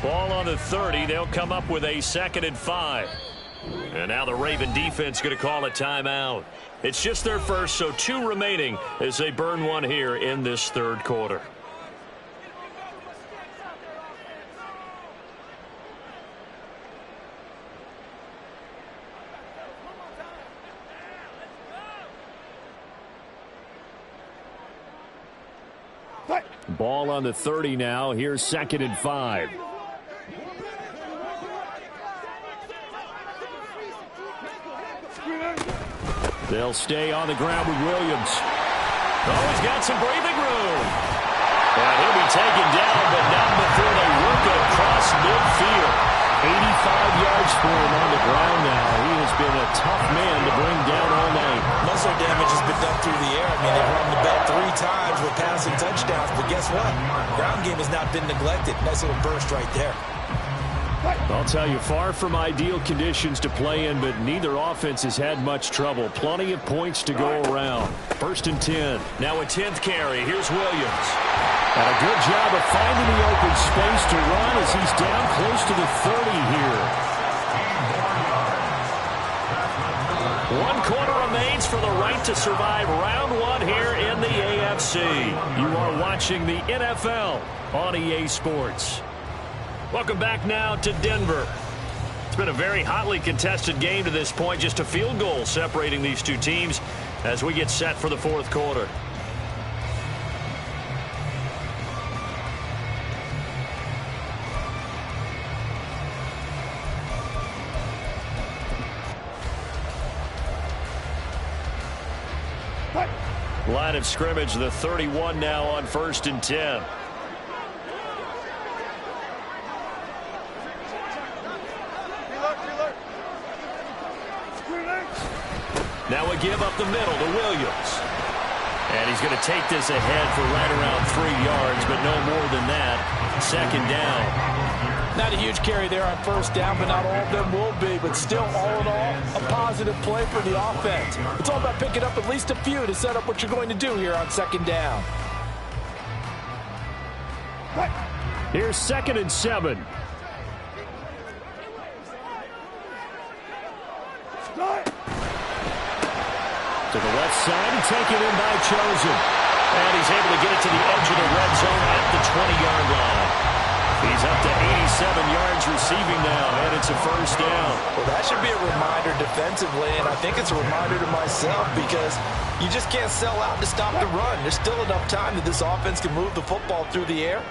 Ball on the 30. They'll come up with a 2nd and 5. And now the Raven defense going to call a timeout. It's just their first, so 2 remaining as they burn one here in this 3rd quarter. Ball on the 30 now. Here's 2nd and 5. They'll stay on the ground with Williams. Oh, he's got some breathing room. And he'll be taken down, but not before they work it across midfield. 85 yards for him on the ground now. He has been a tough man to bring down all night. Muscle damage has been done through the air. I mean, they've run the bell 3 times with passing touchdowns, but guess what? Ground game has not been neglected. Nice little burst right there. I'll tell you, far from ideal conditions to play in, but neither offense has had much trouble. Plenty of points to go around. 1st and 10. Now a 10th carry. Here's Williams. And a good job of finding the open space to run as he's down close to the 30 here. 1 quarter remains for the right to survive round 1 here in the AFC. You are watching the NFL on EA Sports. Welcome back now to Denver. It's been a very hotly contested game to this point. Just a field goal separating these 2 teams as we get set for the 4th quarter. Line of scrimmage, the 31 now on 1st and 10. Now we give up the middle to Williams. And he's going to take this ahead for right around 3 yards, but no more than that. 2nd down. Not a huge carry there on 1st down, but not all of them will be. But still, all in all, a positive play for the offense. It's all about picking up at least a few to set up what you're going to do here on 2nd down. Here's 2nd and 7. To the left side and taken in by Chosen. And he's able to get it to the edge of the red zone at the 20-yard line. He's up to 87 yards receiving now, and it's a first down. Well, that should be a reminder defensively, and I think it's a reminder to myself because you just can't sell out to stop the run. There's still enough time that this offense can move the football through the air,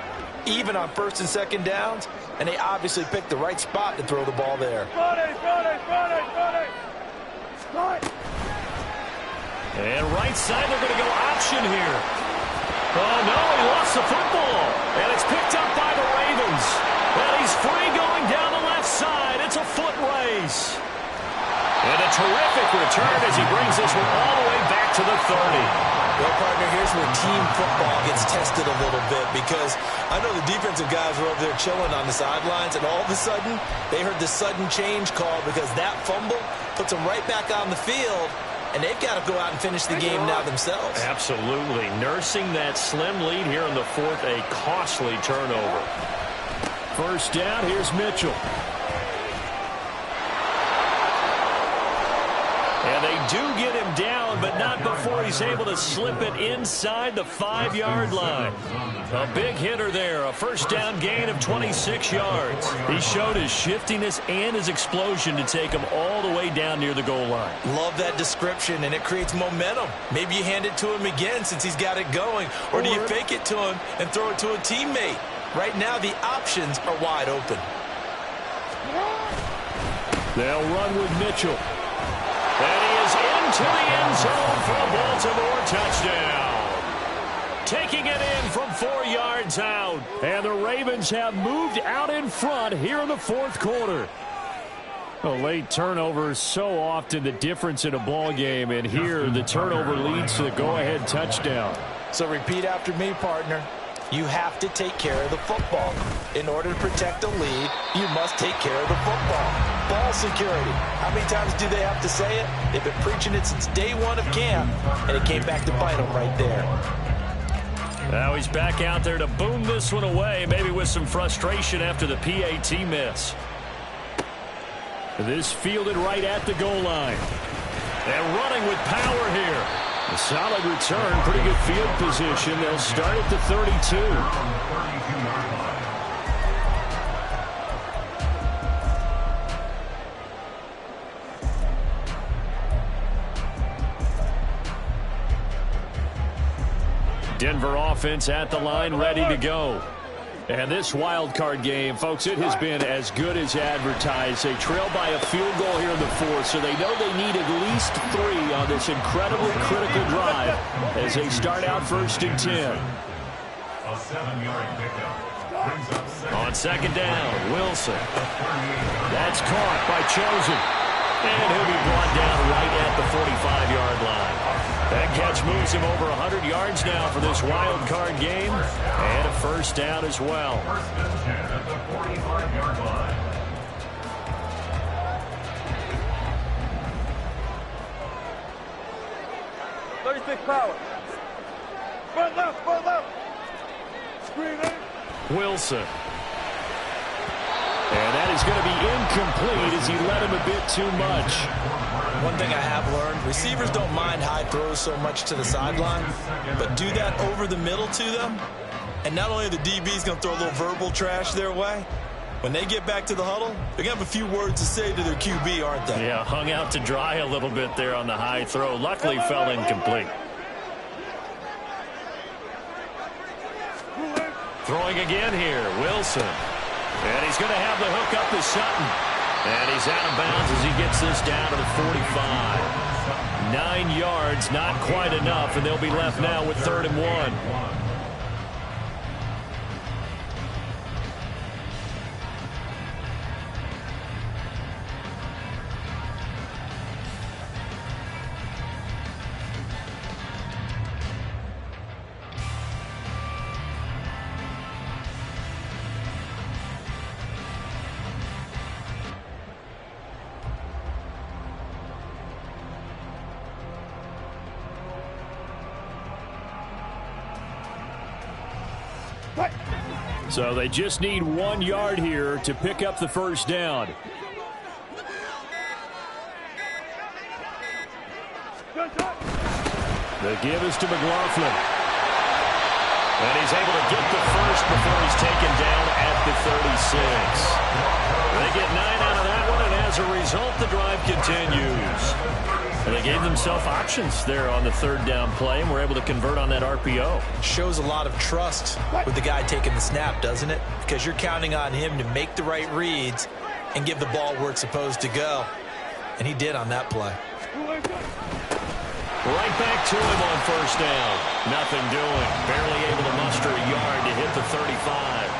even on first and second downs, and they obviously picked the right spot to throw the ball there. And right side, they're going to go option here. Oh, no, he lost the football. And it's picked up by the Ravens. And he's free going down the left side. It's a foot race. And a terrific return as he brings this one all the way back to the 30. Well, partner, here's where team football gets tested a little bit because I know the defensive guys were over there chilling on the sidelines, and all of a sudden, they heard the sudden change call because that fumble puts them right back on the field. And they've got to go out and finish the game now themselves. Absolutely. Nursing that slim lead here in the fourth, a costly turnover. First down, here's Mitchell. And they do get him down, but not before he's able to slip it inside the 5-yard line. A big hitter there, a first down gain of 26 yards. He showed his shiftiness and his explosion to take him all the way down near the goal line. Love that description, and it creates momentum. Maybe you hand it to him again since he's got it going, or do you fake it to him and throw it to a teammate? Right now, the options are wide open. They'll run with Mitchell. And he is into the end zone for a Baltimore touchdown. Taking it in from 4 yards out. And the Ravens have moved out in front here in the fourth quarter. A late turnover is so often the difference in a ball game. And here the turnover leads to the go-ahead touchdown. So repeat after me, partner. You have to take care of the football. In order to protect a lead, you must take care of the football. Ball security. How many times do they have to say it? They've been preaching it since day one of camp, and it came back to bite them right there. Now he's back out there to boom this one away, maybe with some frustration after the PAT miss. This fielded right at the goal line. And running with power here. A solid return, pretty good field position. They'll start at the 32. Denver offense at the line, ready to go. And this wild card game, folks, it has been as good as advertised. They trail by a field goal here in the fourth, so they know they need at least 3 on this incredibly critical drive as they start out first and 10. A 7-yard pickup. Brings up second. On second down, Wilson. That's caught by Chosen. And he'll be brought down right at the 45-yard line. That catch moves him over 100 yards now for this wild card game. And a first down as well. First and 10 at the 45-yard line. Power. Front left, front left. Screen in. Wilson. And that is going to be incomplete as he led him a bit too much. One thing I have learned, receivers don't mind high throws so much to the sideline, but do that over the middle to them, and not only are the DBs going to throw a little verbal trash their way, when they get back to the huddle, they're going to have a few words to say to their QB, aren't they? Yeah, hung out to dry a little bit there on the high throw. Luckily fell incomplete. Throwing again here, Wilson. And he's going to have the hook up to Sutton. And he's out of bounds as he gets this down to the 45. 9 yards, not quite enough, and they'll be left now with 3rd and 1. So they just need 1 yard here to pick up the first down. The give is to McLaughlin. And he's able to get the first before he's taken down at the 36. They get 9 out of that one, and as a result, the drive continues. And they gave themselves options there on the third down play, and were able to convert on that RPO. Shows a lot of trust with the guy taking the snap, doesn't it? Because you're counting on him to make the right reads and give the ball where it's supposed to go. And he did on that play. Right back to him on first down. Nothing doing. Barely able to muster a yard to hit the 35.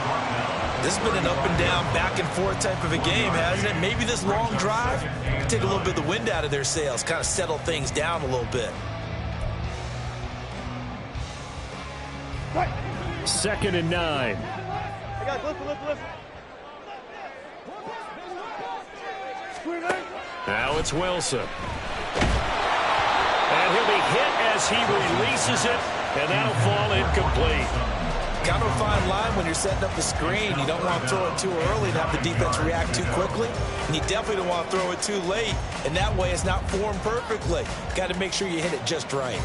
This has been an up and down, back and forth type of a game, hasn't it? Maybe this long drive can take a little bit of the wind out of their sails, kind of settle things down a little bit. Second and 9. Hey guys, listen. Now it's Wilson. And he'll be hit as he releases it, and that'll fall incomplete. Kind of a fine line when you're setting up the screen. You don't want to throw it too early and have the defense react too quickly. And you definitely don't want to throw it too late. And that way it's not formed perfectly. Got to make sure you hit it just right.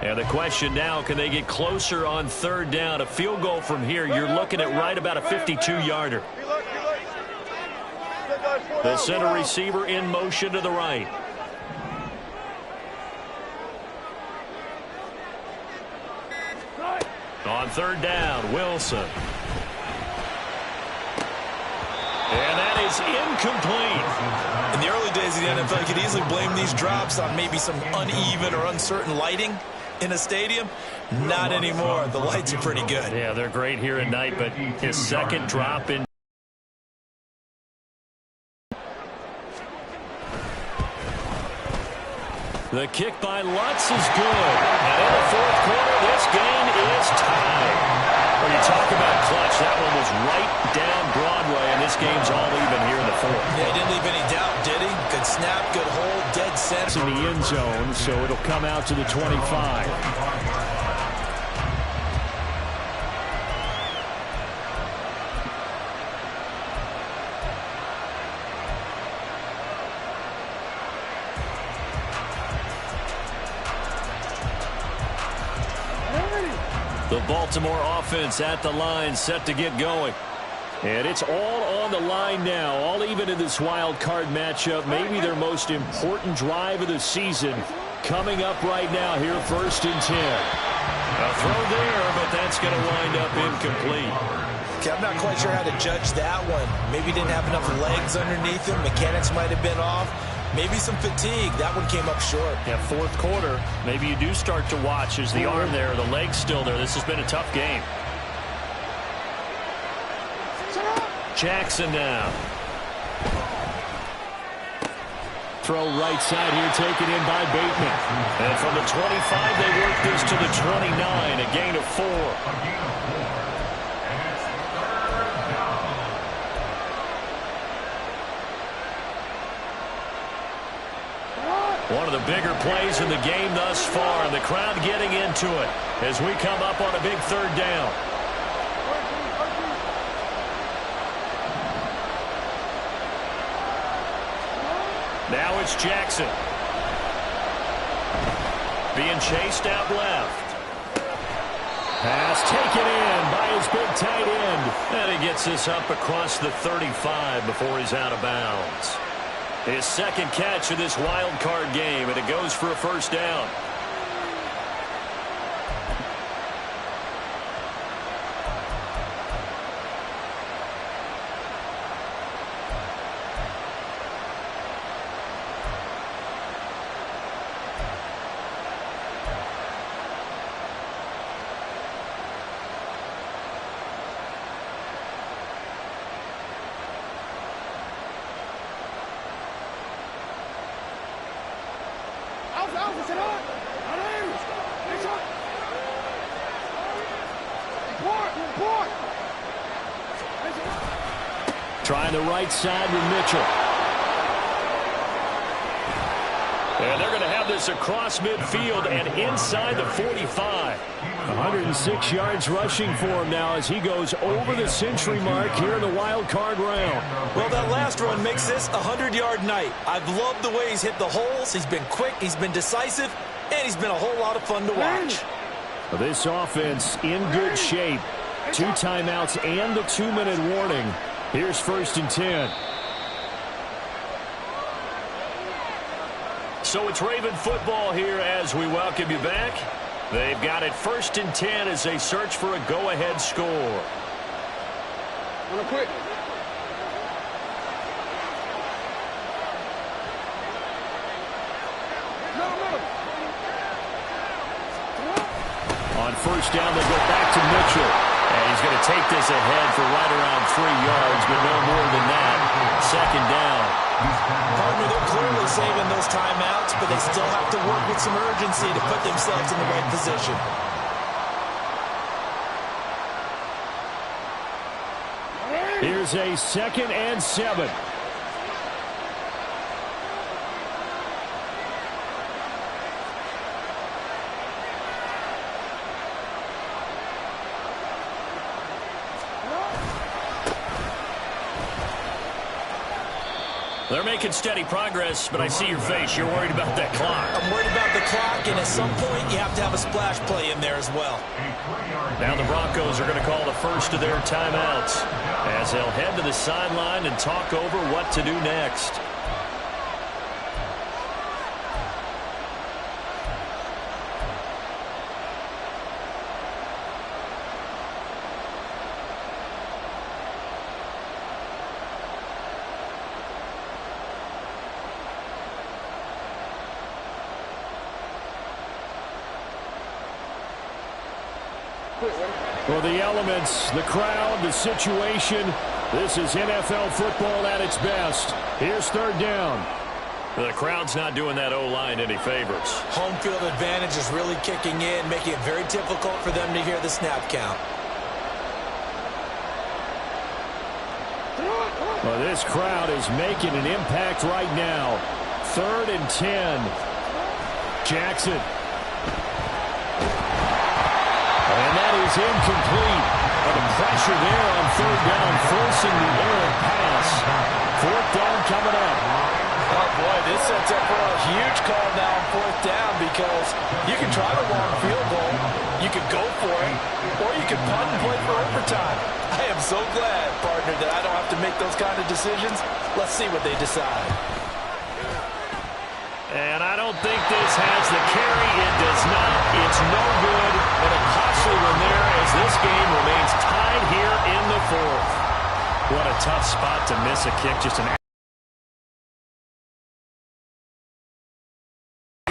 And the question now, can they get closer on third down? A field goal from here, you're looking at right about a 52-yarder. They'll send a receiver in motion to the right. On third down, Wilson. And that is incomplete. In the early days of the NFL, you could easily blame these drops on maybe some uneven or uncertain lighting in a stadium. Not anymore. The lights are pretty good. Yeah, they're great here at night, but his second drop in. The kick by Lutz is good. And in the fourth quarter, this game is tied. When you talk about clutch, that one was right down Broadway, and this game's all even here in the fourth. Yeah, he didn't leave any doubt, did he? Good snap, good hold, dead center. In the end zone, so it'll come out to the 25. The Baltimore offense at the line, set to get going. And it's all on the line now, all even in this wild card matchup. Maybe their most important drive of the season coming up right now here, 1st and 10. A throw there, but that's going to wind up incomplete. Okay, I'm not quite sure how to judge that one. Maybe didn't have enough legs underneath him. Mechanics might have been off. Maybe some fatigue. That one came up short. Yeah, fourth quarter. Maybe you do start to watch as the arm there, the leg's still there. This has been a tough game. Jackson now. Throw right side here, taken in by Bateman. And from the 25, they work this to the 29, a gain of 4. One of the bigger plays in the game thus far, and the crowd getting into it as we come up on a big third down. Now it's Jackson. Being chased out left. Pass taken in by his big tight end. And he gets this up across the 35 before he's out of bounds. His second catch of this wild card game, and it goes for a first down. Trying the right side with Mitchell. And they're going to have this across midfield and inside the 45. 106 yards rushing for him now as he goes over the century mark here in the wild card round. Well, that last run makes this a 100-yard night. I've loved the way he's hit the holes. He's been quick, he's been decisive, and he's been a whole lot of fun to watch. This offense in good shape. 2 timeouts and the 2-minute warning. Here's 1st and 10. So it's Raven football here as we welcome you back. They've got it 1st and 10 as they search for a go-ahead score. Quick. On 1st down, they go back to Mitchell. And he's going to take this ahead for right around 3 yards, but no more than that. 2nd down. Partner, they're clearly saving those timeouts, but they still have to work with some urgency to put themselves in the right position. Here's a 2nd and 7. They're making steady progress, but I see your face. You're worried about that clock. I'm worried about the clock, and at some point, you have to have a splash play in there as well. Now the Broncos are going to call the first of their timeouts as they'll head to the sideline and talk over what to do next. For the elements, the crowd, the situation, this is NFL football at its best. Here's 3rd down. The crowd's not doing that O-line any favors. Home field advantage is really kicking in, making it very difficult for them to hear the snap count. Well, this crowd is making an impact right now. 3rd and 10. Jackson. And that is incomplete. But the pressure there on 3rd down, forcing the errant pass. 4th down coming up. Oh, boy, this sets up for a huge call now on 4th down because you can try the long field goal, you could go for it, or you could punt and play for overtime. I am so glad, partner, that I don't have to make those kind of decisions. Let's see what they decide. And I don't think this has the carry. It does not. It's no good. And a costly one there as this game remains tied here in the 4th. What a tough spot to miss a kick. Just an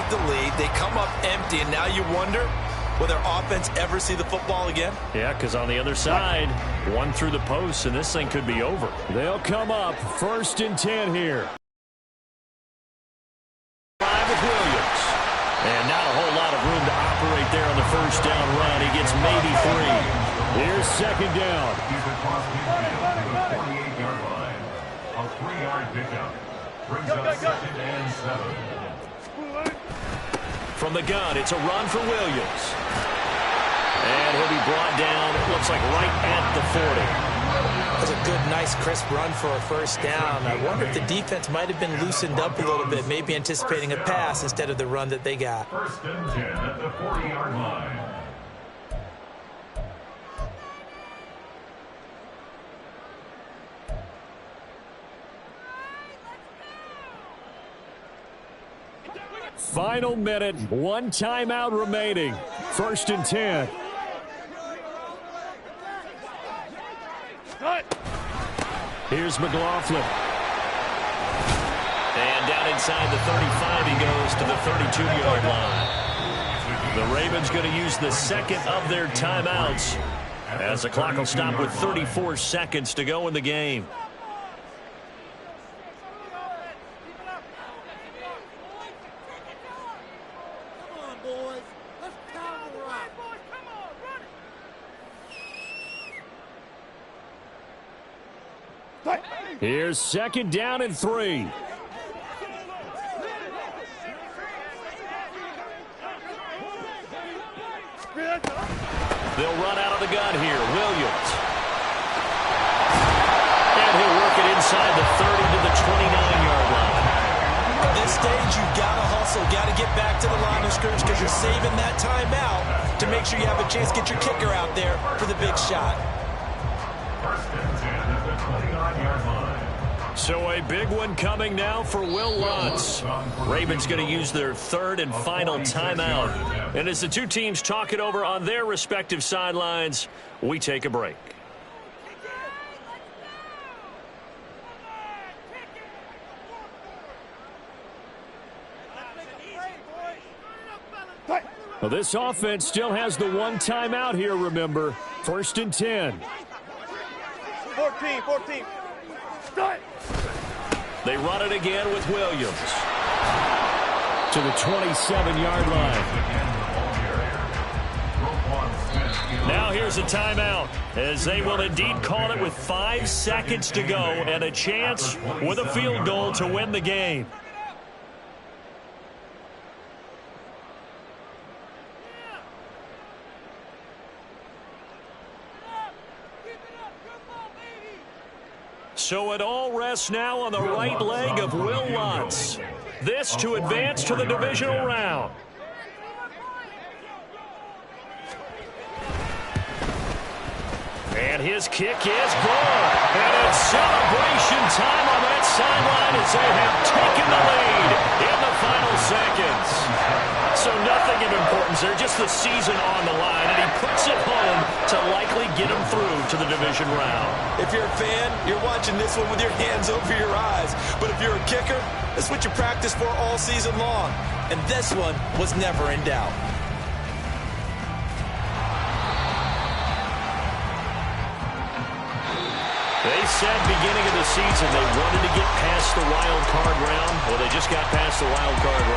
the lead. They come up empty, and now you wonder, will their offense ever see the football again? Yeah, because on the other side, one through the post, and this thing could be over. They'll come up 1st and 10 here. With Williams. And not a whole lot of room to operate there on the 1st down run. He gets maybe 3. Here's 2nd down. He's across midfield to the 48-yard line. A 3-yard pickup brings up 2nd and 7. From the gun, it's a run for Williams. And he'll be brought down, it looks like right at the 40. That was a good, nice, crisp run for a 1st down. I wonder if the defense might have been loosened up a little bit, maybe anticipating a pass instead of the run that they got. 1st and 10 at the 40-yard line. Final minute, 1 timeout remaining. 1st and 10. Here's McLaughlin. And down inside the 35, he goes to the 32-yard line. The Ravens going to use the 2nd of their timeouts as the clock will stop with 34 seconds to go in the game. Here's 2nd down and 3. They'll run out of the gun here. Williams. And he'll work it inside the 30 to the 29-yard line. At this stage, you've got to hustle. Got to get back to the line of scrimmage because you're saving that timeout to make sure you have a chance to get your kicker out there for the big shot. First and 10 at the 29-yard line. So a big one coming now for Will Lutz. Ravens going to use their third and final timeout. And as the two teams talk it over on their respective sidelines, we take a break. Well, this offense still has the one timeout here, remember. First and 10. 14. Start. They run it again with Williams. To the 27-yard line. Now here's a timeout, as they will indeed call it with 5 seconds to go and a chance with a field goal to win the game. So it all rests now on the right leg of Will Lutz. This to advance to the divisional round. And his kick is good. And it's celebration time on that sideline as they have taken the lead in the final seconds. So nothing of importance there, just the season on the line, and he puts it home to likely get him through to the division round. If you're a fan, you're watching this one with your hands over your eyes. But if you're a kicker, that's what you practice for all season long. And this one was never in doubt. They said beginning of the season they wanted to get past the wild card round. Well, they just got past the wild card round.